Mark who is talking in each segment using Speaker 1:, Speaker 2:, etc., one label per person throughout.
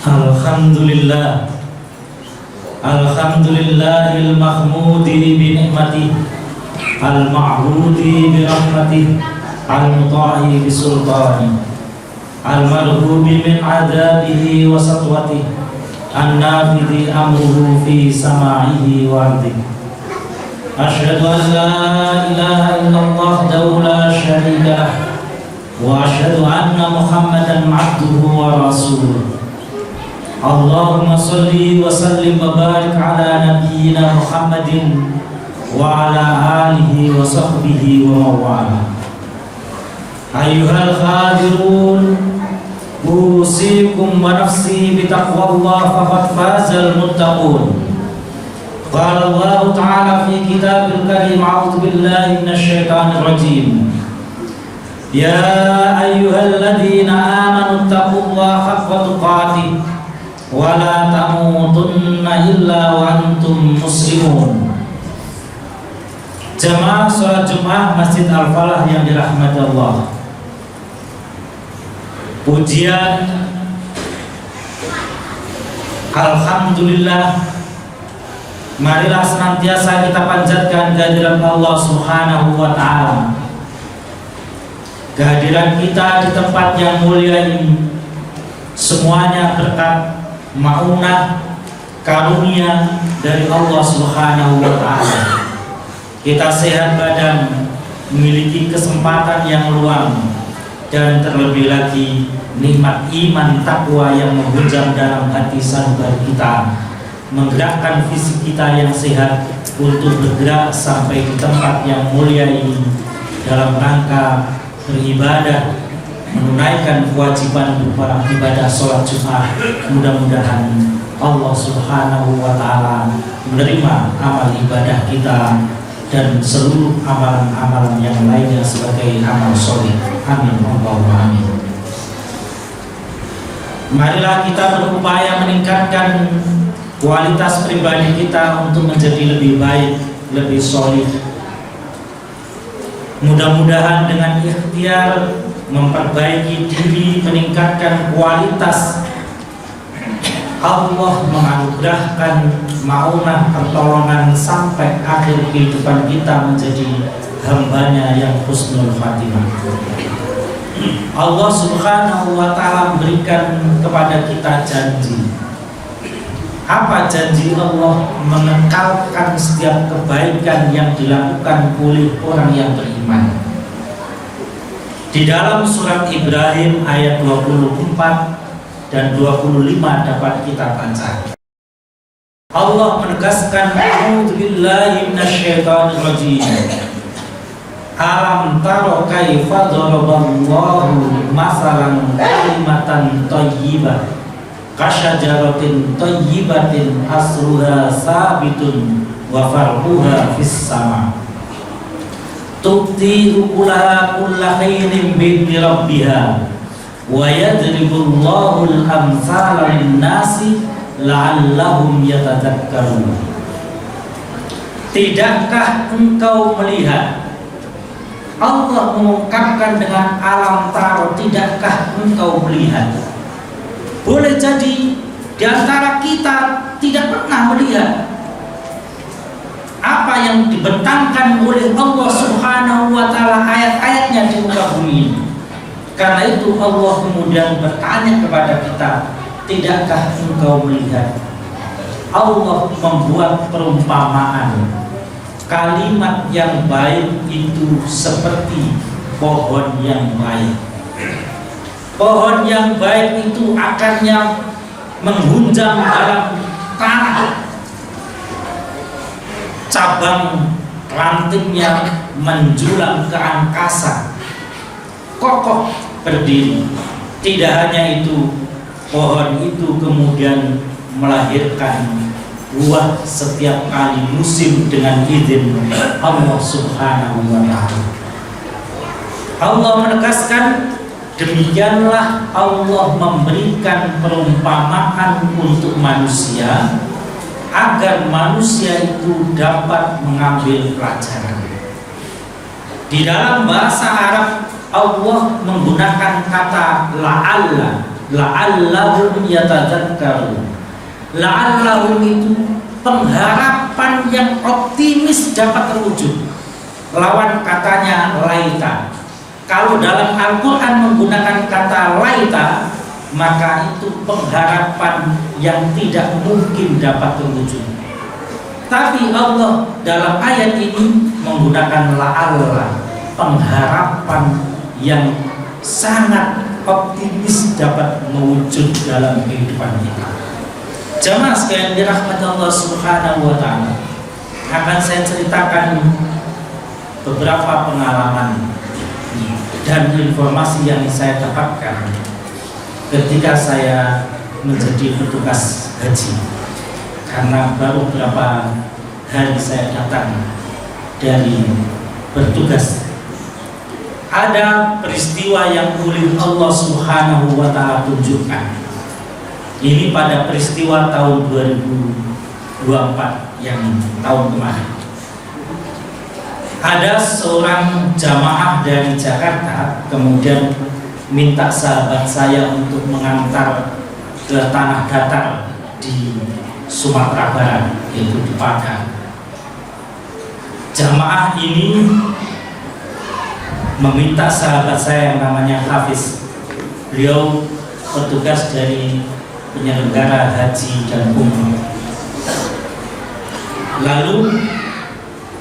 Speaker 1: Alhamdulillah, alhamdulillahil mahmudi bi ni'matih, al-ma'budi bi rahmatih, al-muta'i bi sultani, al-marhubi min adabihi wa satwatih, an-nafidi amruhu fi sama'ihi wa ardih. Asyhadu an la ilaha illallah wahdahu la syarika lah, wa asyhadu anna Muhammadan abduhu wa rasuluh. Allahumma salli wa sallim wa barik ala nabiyyina Muhammadin wa ala alihi wa sahbihi wa mawala. Ayyuhal khadirun, usikum wa nafsi bitaqwallah faqad fazal muttaqun. Qala Allah ta'ala fi kitabil karim, a'udzu billahi minasy syaithanir rajim. Ya ayyuhalladzina amanu taqullaha haqqa tuqatih wa la tamutunna illa wa antum muslimun. Jamaah salat Jumat Masjid Al-Falah yang dirahmati Allah, pujian alhamdulillah marilah senantiasa kita panjatkan kehadiran Allah Subhanahu wa ta'ala. Kehadiran kita di tempat yang mulia ini semuanya berkat maunah karunia dari Allah Subhanahu wa ta'ala. Kita sehat badan, memiliki kesempatan yang luang, dan terlebih lagi nikmat iman takwa yang menghujam dalam hati saudara kita, menggerakkan fisik kita yang sehat untuk bergerak sampai di tempat yang mulia ini dalam rangka beribadah, menunaikan kewajiban berupa ibadah sholat Jumat. Mudah-mudahan Allah Subhanahu wa ta'ala menerima amal ibadah kita dan seluruh amalan-amalan yang lainnya sebagai amal sholih. Amin Allahumma amin. Marilah kita berupaya meningkatkan kualitas pribadi kita untuk menjadi lebih baik, lebih sholih. Mudah-mudahan dengan ikhtiar memperbaiki diri, meningkatkan kualitas, Allah menganugerahkan maunah pertolongan sampai akhir kehidupan kita menjadi hambanya yang husnul khatimah. Allah Subhanahu wa ta'ala memberikan kepada kita janji. Apa janji Allah? Mengekalkan setiap kebaikan yang dilakukan oleh orang yang beriman. Di dalam surat Ibrahim ayat 24 dan 25 dapat kita baca. Allah menegaskan, a'udzu billahi minasyaitonir rajim. Alam taro kaifa daraballahu masalan kalimatan thayyibah kasyajaratin thayyibatin asluha sabitun wa far'uha fis sama. Tu'ti ukulaha kulla khairin bi rabbiha wa yadribullahu al-amsala lin-nasi la'allahum yatadzakkarun. Tidakkah engkau melihat? Allah mengungkapkan dengan alam taro, tidakkah engkau melihat? Boleh jadi di antara kita tidak pernah melihat apa yang dibentangkan oleh Allah Subhanahu wa ta'ala ayat-ayatnya di muka bumi ini. Karena itu Allah kemudian bertanya kepada kita, tidakkah engkau melihat? Allah membuat perumpamaan, kalimat yang baik itu seperti pohon yang baik. Pohon yang baik itu akarnya menghunjam dalam tanah, cabang rantingnya menjulang ke angkasa, kokoh berdiri. Tidak hanya itu, pohon itu kemudian melahirkan buah setiap kali musim dengan izin Allah Subhanahu wa ta'ala. Allah menegaskan, demikianlah Allah memberikan perumpamaan untuk manusia agar manusia itu dapat mengambil pelajaran. Di dalam bahasa Arab Allah menggunakan kata la'alla la'allahum yatadzakkarun. La'allahum itu pengharapan yang optimis dapat terwujud. Lawan katanya laita. Kalau dalam Al-Quran menggunakan kata laita, maka itu pengharapan yang tidak mungkin dapat terwujud. Tapi Allah dalam ayat ini menggunakan la'alla, pengharapan yang sangat optimis dapat mewujud dalam kehidupan kita. Jamaah sekalian dirahmati Allah Subhanahu wa taala, akan saya ceritakan beberapa pengalaman dan informasi yang saya dapatkan ketika saya menjadi petugas haji. Karena baru beberapa hari saya datang dari bertugas. Ada peristiwa yang oleh Allah Subhanahu wa taala tunjukkan. Ini pada peristiwa tahun 2024 yang tahun kemarin. Ada seorang jamaah dari Jakarta kemudian minta sahabat saya untuk mengantar ke tanah datar di Sumatera Barat, yaitu di Padang. Jamaah ini meminta sahabat saya yang namanya Hafiz. Beliau petugas dari penyelenggara haji dan umroh. Lalu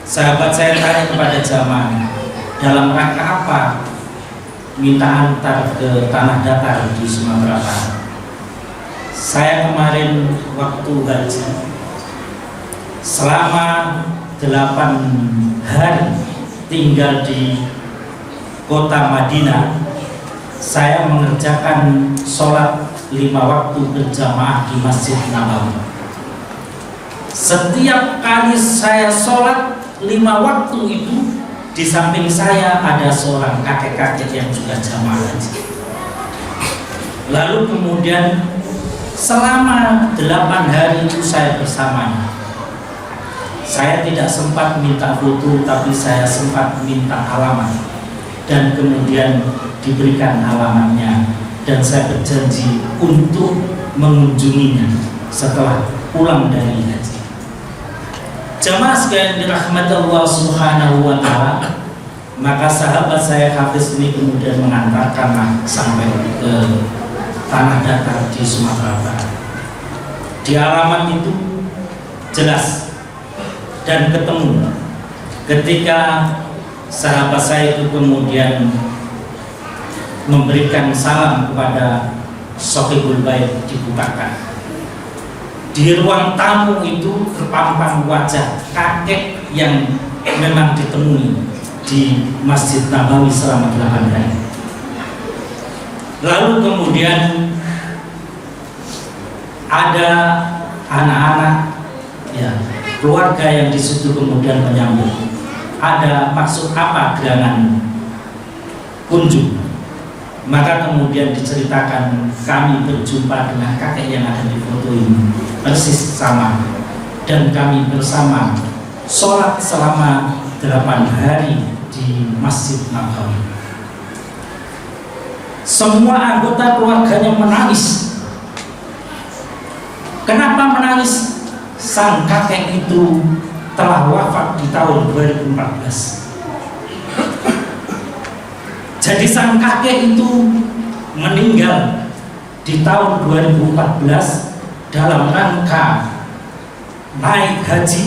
Speaker 1: sahabat saya tanya kepada jamaah, dalam rangka apa minta antar ke tanah datar di Sumatera Barat? Saya kemarin waktu haji selama 8 hari tinggal di kota Madinah. Saya mengerjakan sholat 5 waktu berjamaah di Masjid Nabawi. Setiap kali saya sholat 5 waktu itu, di samping saya ada seorang kakek-kakek yang juga jamaah haji. Lalu kemudian selama 8 hari itu saya bersamanya. Saya tidak sempat minta foto, tapi saya sempat minta alamat, dan kemudian diberikan alamatnya, dan saya berjanji untuk mengunjunginya setelah pulang dari haji. Jamaah sekalian dirahmati Allah Subhanahu wa taala, maka sahabat saya Hafiz ini kemudian mengantarkan sampai ke tanah datar di Sumatera Barat. Di alamat itu jelas dan ketemu. Ketika sahabat saya itu kemudian memberikan salam kepada Sohibul Bait, dibukakan. Di ruang tamu itu terpampang wajah kakek yang memang ditemui di Masjid Nabawi selama 8 hari. Lalu kemudian ada anak-anak, ya, keluarga yang di situ kemudian menyambut. Ada maksud apa gerangan kunjung? Maka kemudian diceritakan kami berjumpa dengan kakek yang ada di foto ini persis sama, dan kami bersama sholat selama 8 hari di Masjid Nabawi. Semua anggota keluarganya menangis. Kenapa menangis? Sang kakek itu telah wafat di tahun 2014. Jadi sang kakek itu meninggal di tahun 2014 dalam rangka naik haji,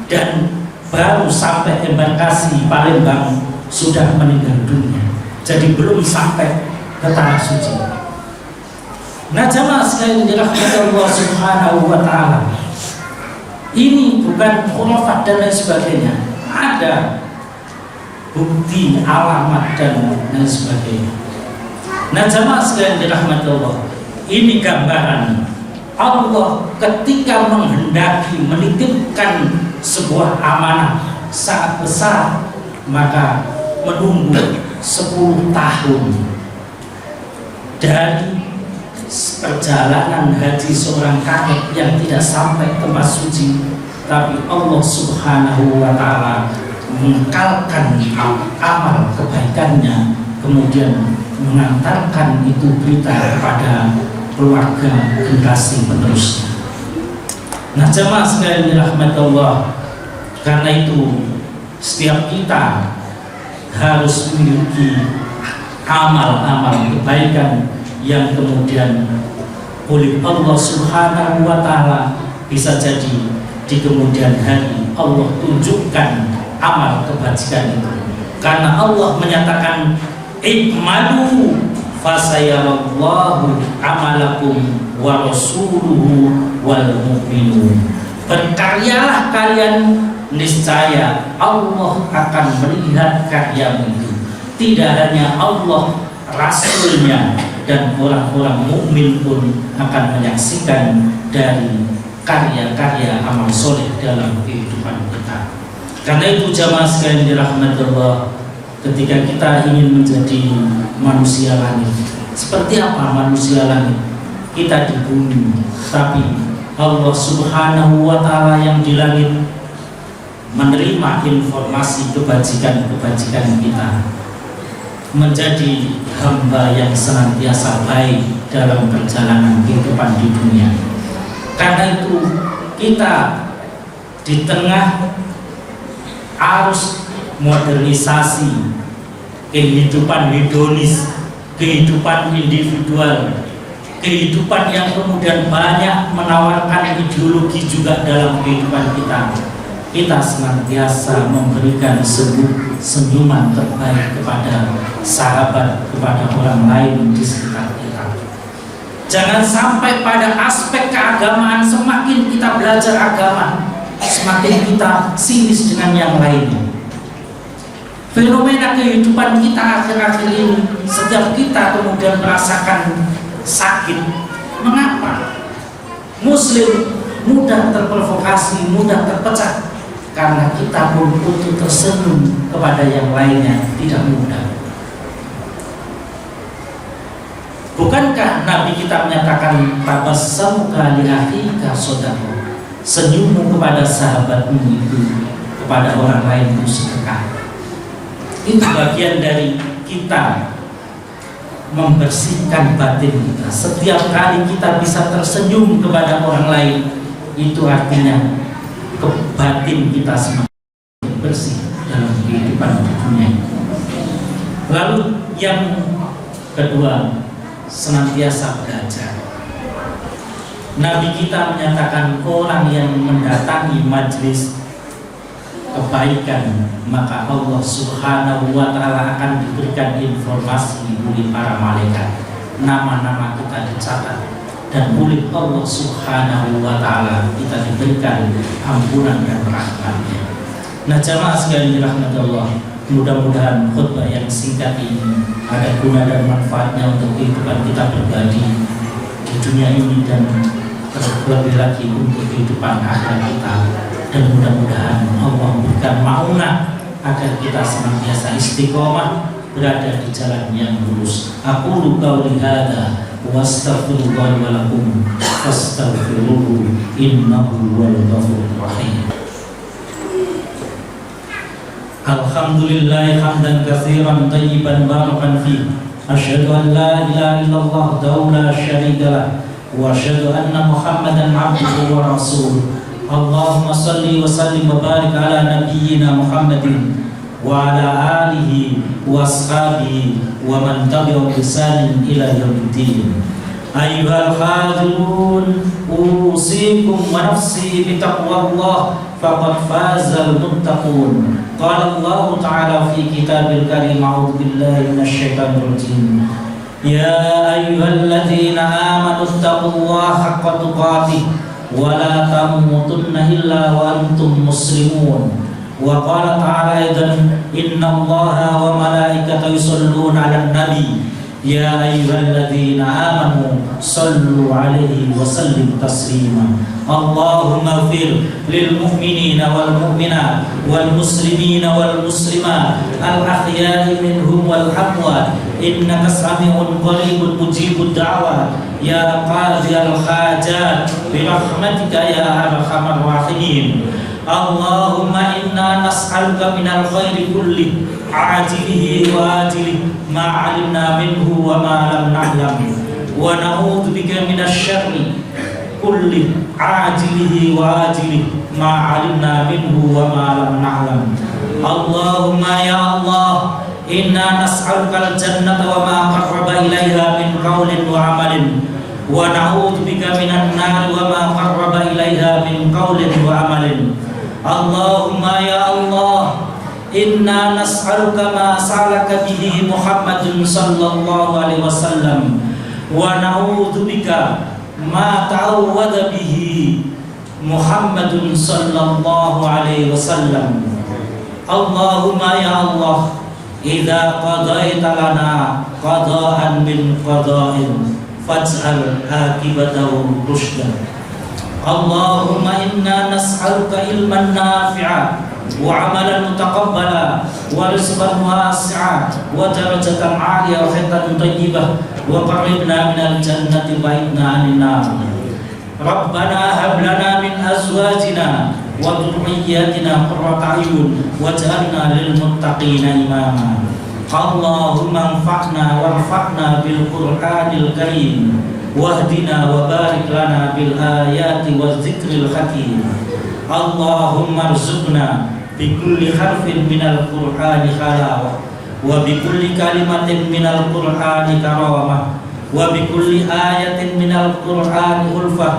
Speaker 1: dan baru sampai embarkasi Palembang sudah meninggal dunia. Jadi belum sampai ke tanah suci. Nah, jamaah sekalian dirahmati Allah Subhanahu wa taala, ini bukan khurafat dan lain sebagainya. Ada bukti, alamat dan lain sebagainya. Nah, jamaah sekalian dirahmati Allah, ini gambaran Allah ketika menghendaki menitipkan sebuah amanah sangat besar, maka menunggu 10 tahun dari perjalanan haji seorang kakek yang tidak sampai ke tempat suci, tapi Allah Subhanahu wa taala mengkalkan amal kebaikannya, kemudian mengantarkan itu berita kepada keluarga generasi penerusnya. Nah, jemaah sekalian dirahmati Allah, karena itu setiap kita harus memiliki amal-amal kebaikan yang kemudian oleh Allah Subhanahu wa Ta'ala bisa jadi di kemudian hari Allah tunjukkan amal kebajikan itu, karena Allah menyatakan ikmalu fasayarallahu amalakum wa rasuluhu wal mu'minun. Berkaryalah kalian, niscaya Allah akan melihat karyamu itu. Tidak hanya Allah, Rasulnya dan orang-orang mukmin pun akan menyaksikan dari karya-karya amal soleh dalam kehidupan kita. Karena itu jamaah sekalian dirahmati Allah, ketika kita ingin menjadi manusia langit, seperti apa manusia langit? Kita di bumi, tapi Allah Subhanahu wa Ta'ala yang di langit menerima informasi kebajikan-kebajikan kita, menjadi hamba yang senantiasa baik dalam perjalanan kehidupan di dunia. Karena itu kita di tengah arus modernisasi, kehidupan hedonis, kehidupan individual, kehidupan yang kemudian banyak menawarkan ideologi juga dalam kehidupan kita senantiasa memberikan senyuman terbaik kepada sahabat, kepada orang lain di sekitar kita. Jangan sampai pada aspek keagamaan, semakin kita belajar agama, semakin kita sinis dengan yang lainnya. Fenomena kehidupan kita akhir-akhir ini, setiap kita kemudian merasakan sakit. Mengapa? Muslim mudah terprovokasi, mudah terpecah, karena kita pun untuk tersenyum kepada yang lainnya tidak mudah. Bukankah Nabi kita menyatakan tabassamuka li akhika shadaqah, senyummu kepada sahabatmu itu, kepada orang lain itu sedekah. Itu bagian dari kita membersihkan batin kita. Setiap kali kita bisa tersenyum kepada orang lain, itu artinya batin kita semakin bersih dalam kehidupan dunia. Lalu yang kedua, senantiasa belajar. Nabi kita menyatakan orang yang mendatangi majelis kebaikan, maka Allah Subhanahu wa Ta'ala akan diberikan informasi oleh para malaikat, nama-nama kita dicatat, dan oleh Allah Subhanahu wa Ta'ala kita diberikan ampunan dan rahmatnya. Nah, jamaah sekalian dirahmati Allah, mudah-mudahan khutbah yang singkat ini ada guna dan manfaatnya untuk kehidupan kita pribadi di dunia ini, dan terlebih lagi untuk kehidupan akhir kita. Dan mudah-mudahan Allah memberikan maunah agar kita senantiasa istiqomah berada di jalan yang lurus. Aqulu qauli hadza wa astaghfirullah wa lakum fastaghfiruhu innahu huwal ghafurur rahim. Alhamdulillah hamdan katsiran thayyiban barakan fihi. Asyhadu an la ilaha illallah wahdahu la syarika lah wa asyhadu anna Muhammadan abduhu wa rasuluh. Allahumma salli wa sallim wa barik ala nabiyyina Muhammadin wa ala alihi wa ashabihi wa man tabi'ahum bi ihsanin ila yaumiddin. Ayyuhal hadirun, usikum wa nafsi bi taqwallah faqad fazal muttaqun. Qala Allah Ta'ala fi kitabil karim, a'udzu billahi minasyaitonir rajim. Ya ayyuhalladzina amanu taqullaha haqqa tuqatih wa la tamutunna illa wa antum muslimun. Wa qala ta'ala aidan, innallaha wa malaikatahu yusholluna 'alan nabi ya ayyuhalladzina amanu shallu 'alaihi wa sallimu taslima. Allahumma ighfir lil mu'minina wal mu'minat wal muslimina wal muslimat al ahya'i minhum wal amwat innaka sami'un qaribun mujibud da'wat ya qadhiyal hajat bi rahmatika ya arhamar rahimin. Allahumma inna nas'aluka minal khairi kulli عاجله وآجله ما علمنا منه وما لم نعلم ونعوذ بك من الشر كل عاجله وآجله ما علمنا منه وما لم نعلم اللهم يا الله إنا نسألك الجنة وما قرب إليها من قول وعمل ونعوذ بك من النار وما قرب إليها من قول وعمل اللهم يا الله إنا نسألك ما سألك به محمد صلى الله عليه وسلم ونعوذ بك ما تعوذ به محمد صلى الله عليه وسلم اللهم يا الله إذا قضيت لنا قضاء من قضاء فاجعل عاقبته رشدا اللهم إنا نسألك علما نافعا وعملا متقبلا ورزقا واسعا ودرجة عالية وحياة طيبة وقربنا من الجنة وبعدنا عن النار ربنا هب لنا من أزواجنا وذرياتنا قرة أعين واجعلنا للمتقين إماما اللهم انفعنا وارفعنا بالقرآن الكريم واهدنا وبارك لنا بالآيات والذكر الحكيم اللهم ارزقنا بكل حرف من القرآن حلاوة وبكل كلمة من القرآن كرامة وبكل آية من القرآن ألفة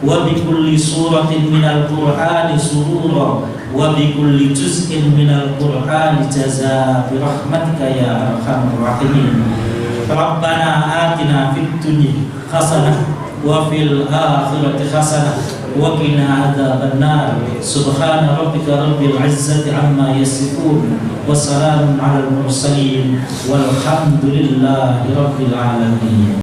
Speaker 1: وبكل سورة من القرآن سرورا وبكل جزء من القرآن جزاء برحمتك يا أرحم الراحمين ربنا آتنا في الدنيا حسنة وفي الآخرة حسنة وقنا عذاب النار سبحان ربك رب العزة عما يصفون وسلام على المرسلين والحمد لله رب العالمين.